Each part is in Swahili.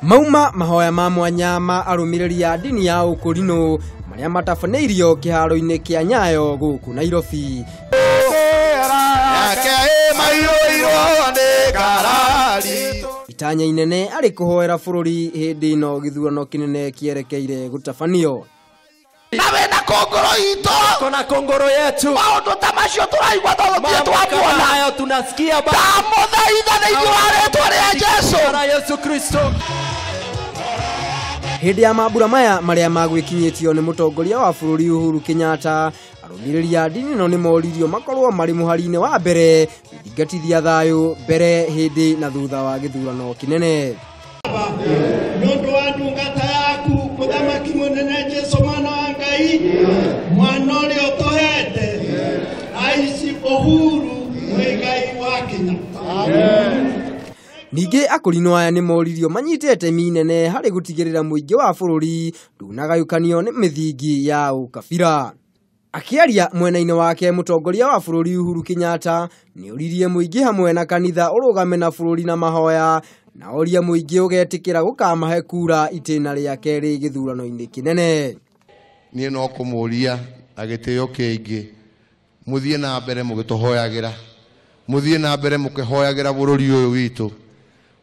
Mauma mahoya ma mwanya ma arumiriri a dini ya Ukurino maria matabaneirio kiharo-ini kia Nyayo guku Nairobi. Itanya inene ari kuhoera bururi hindi ino githurano kinene kierekeire gutabanio. Nawe na kongoro ito kona kongoro yetu maundu tamacio turaigua thoguthie twamuona hayo tunasikia ndamuthaitha thĩinĩ wa rĩĩtwa rĩa Yesu Kristo. Hindi ya mambura maya maria magwikinyitio ni mutongoria wa bururi Uhuru Kenyatta, arumiriri a dini no ni moririo makorwo mari muhari-ini wa mbere guthingatithia thayu mbere hindi na thutha wa githurano kinene. Nundu wa ndungata yaku muthamaki munene Jesu mwana wa Ngai mwana uria utohete aici Uhuru Muigai wa Kenya. Ningi akurino aya ni moririo manyitete minene hari gutigirira muingi wa bururi ndunagayukanio ni mithingi ya ukabira. Akiaria mwena-ini wake mutongoria wa bururi Uhuru Kenyatta ni uririe muingi hamwe na kanitha urugame na bururi na mahoya na oria muingi ugetikira gukamahe kura itina ria keri githurano-ini kinene. Nie no kumuria agitio kingi muthie na mbere mugitohoyagira muthie na mbere mukihoyagira bururi uyu witu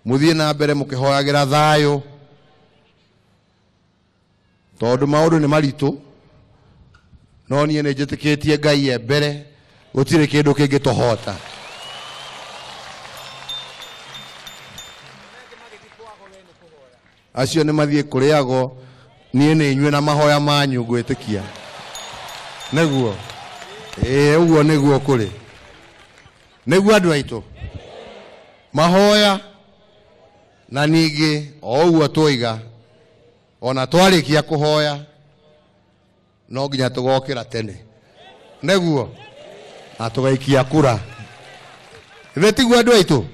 muthie na mbere mukihoyagira thayo tondu maundu ni maritu no nie ne njitikitie Ngai e mbere gutire kindu kingitohota. Acio ni mathie kuriago nie ni nywe na mahoya manyu gwitikia neguo uguo neguo kuri neguo andu aitu mahoya na ningi o uguo twiga ona twarikia kuhoya no nginya tugokira tene neguo na tugaikia kura vetiguo andu aitu.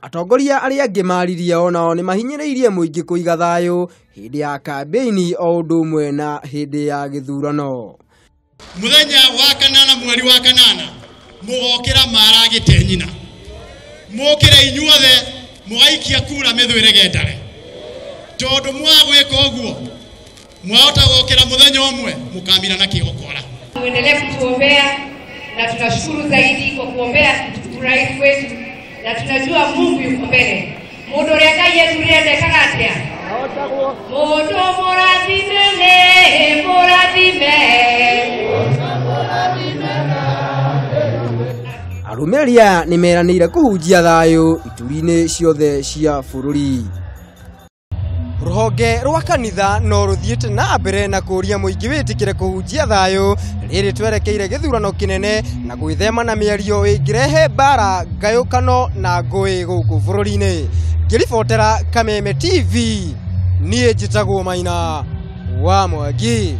Atongoria aria angi maririe onao ni mahinyiriirie muingi kuiga thayu hindi ya kambeini o undu umwe na hindi ya githurano. Muthenya wa kanana mweri wa kanana mugokira maragite nyina mukire inyuothe mugaikia kura mithwire gendare tondu mwagwika uguo mwahota gukira muthenya umwe mukamira na kigokora. Muendelee kutuombea na tunashukuru zaidi kwa kuombea rais wetu na tunajua Mungu yuko mbele. Mundu uria Ngai yeturire kagatia mundu murathime Arumeria ni meranire kuhunjia thayu ituri-ini ciothe cia bururi. Ruhonge rwa kanitha no ruthiite na mbere na kuria muingi witikire kuhunjia thayu riri twerekeire githurano kinene na gwithema na miario ingirehe bara ngayukano na ngui guku bururi-ini. Ngiribotera Kameme TV nie njitagwo Maina wa Mwangi.